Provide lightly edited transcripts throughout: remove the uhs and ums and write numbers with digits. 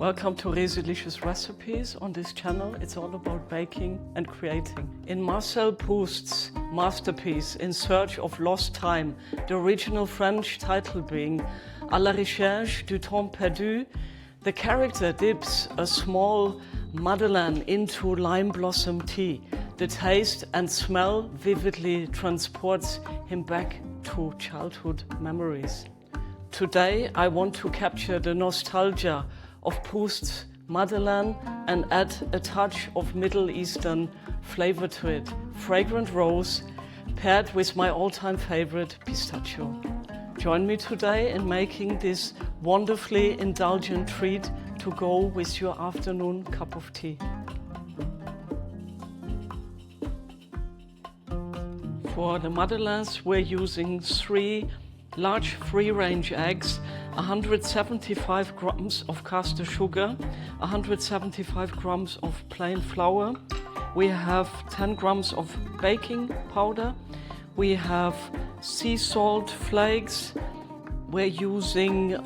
Welcome to Resi-licious recipes. On this channel, it's all about baking and creating. In Marcel Proust's masterpiece, In Search of Lost Time, the original French title being À la recherche du temps perdu, the character dips a small Madeleine into lime blossom tea. The taste and smell vividly transports him back to childhood memories. Today, I want to capture the nostalgia of Proust's Madeleine and add a touch of Middle Eastern flavor to it. Fragrant rose paired with my all-time favorite, pistachio. Join me today in making this wonderfully indulgent treat to go with your afternoon cup of tea. For the Madeleines, we're using 3 large free-range eggs, 175 grams of caster sugar, 175 grams of plain flour. We have 10 grams of baking powder. We have sea salt flakes. We're using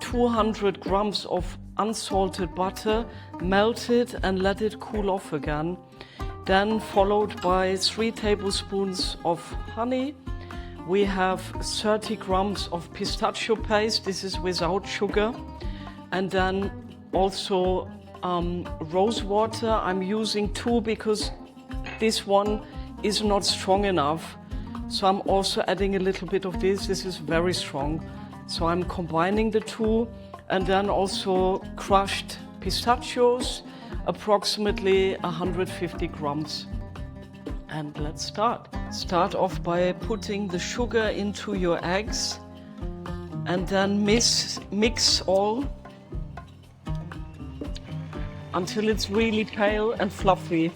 200 grams of unsalted butter, melted and let it cool off again. Then followed by 3 tablespoons of honey. We have 30 grams of pistachio paste. This is without sugar. And then also rosewater. I'm using 2 because this one is not strong enough. So I'm also adding a little bit of this. This is very strong. So I'm combining the 2. And then also crushed pistachios, approximately 150 grams. And let's start. Start off by putting the sugar into your eggs and then mix all until it's really pale and fluffy.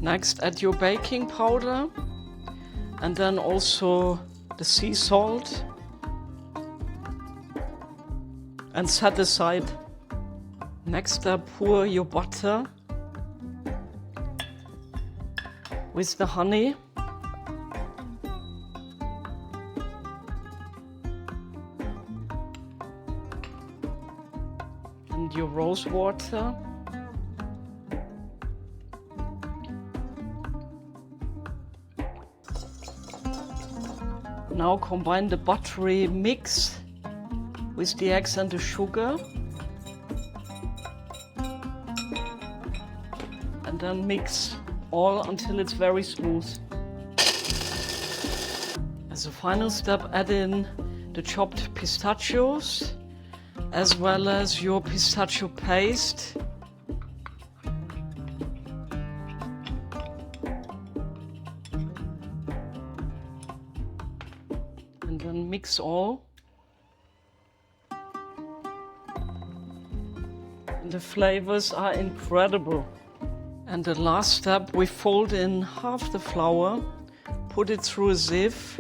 Next, add your baking powder and then also the sea salt and set aside. Next step, pour your butter with the honey. And your rose water. Now combine the buttery mix with the eggs and the sugar. And then mix all until it's very smooth. As a final step, add in the chopped pistachios as well as your pistachio paste. And then mix all. And the flavors are incredible. And the last step, we fold in half the flour, put it through a sieve,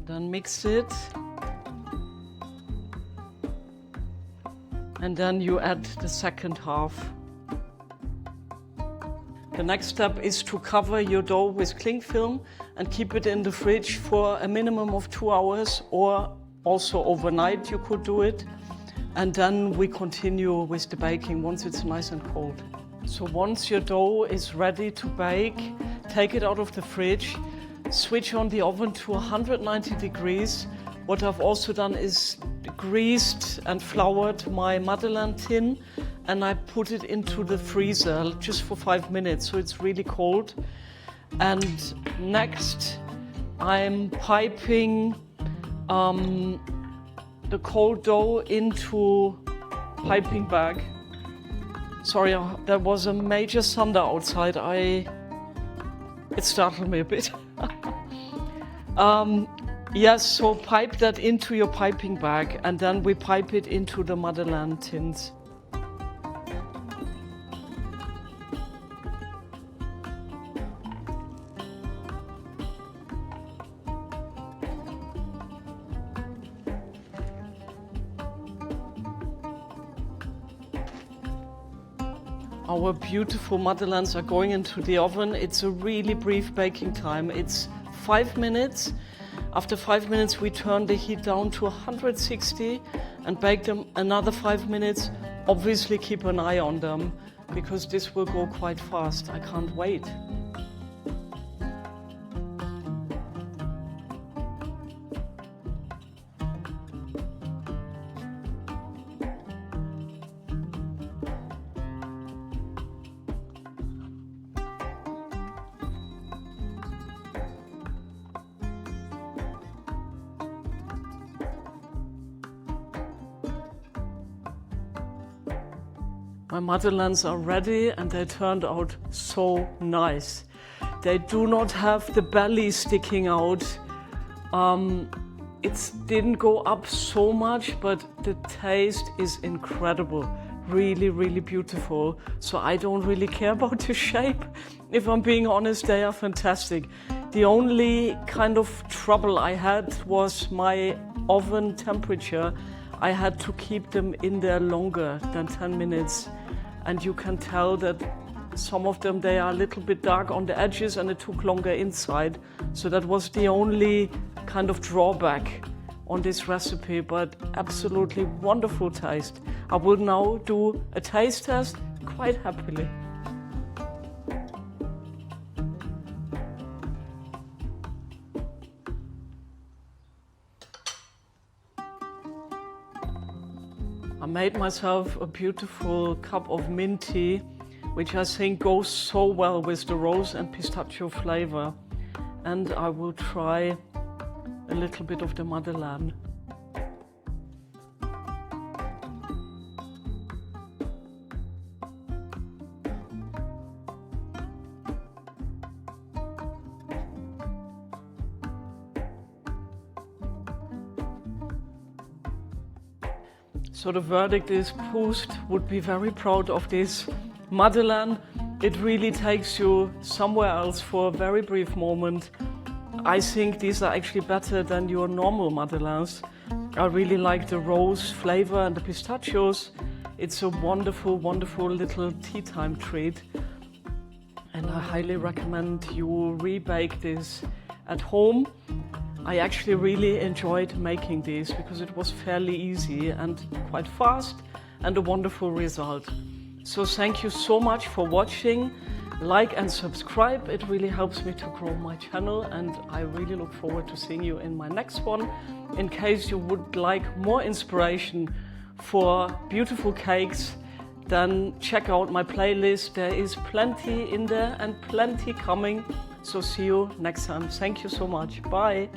then mix it, and then you add the second half. The next step is to cover your dough with cling film and keep it in the fridge for a minimum of 2 hours, or also overnight you could do it. And then we continue with the baking once it's nice and cold. So once your dough is ready to bake, take it out of the fridge, switch on the oven to 190 degrees. What I've also done is greased and floured my Madeleine tin, and I put it into the freezer just for 5 minutes, so it's really cold. And next, I'm piping the cold dough into piping bag. Sorry, there was a major thunder outside. It startled me a bit. Yes, so pipe that into your piping bag and then we pipe it into the Madeleine tins. Our beautiful Madeleines are going into the oven. It's a really brief baking time. It's 5 minutes. After 5 minutes, we turn the heat down to 160 and bake them another 5 minutes. Obviously, keep an eye on them because this will go quite fast. I can't wait. My Madeleines are ready and they turned out so nice. They do not have the belly sticking out. It didn't go up so much, but the taste is incredible. Really, really beautiful. So I don't really care about the shape. If I'm being honest, they are fantastic. The only kind of trouble I had was my oven temperature. I had to keep them in there longer than 10 minutes. And you can tell that some of them, they are a little bit dark on the edges and it took longer inside. So that was the only kind of drawback on this recipe, but absolutely wonderful taste. I will now do a taste test quite happily. I made myself a beautiful cup of mint tea, which I think goes so well with the rose and pistachio flavor. And I will try a little bit of the Madeleine. So the verdict is Proust would be very proud of this Madeleine. It really takes you somewhere else for a very brief moment. I think these are actually better than your normal Madeleines. I really like the rose flavor and the pistachios. It's a wonderful, wonderful little tea time treat. And I highly recommend you rebake this at home. I actually really enjoyed making these because it was fairly easy and quite fast and a wonderful result. So thank you so much for watching. Like and subscribe. It really helps me to grow my channel and I really look forward to seeing you in my next one. In case you would like more inspiration for beautiful cakes, then check out my playlist. There is plenty in there and plenty coming. So see you next time. Thank you so much. Bye.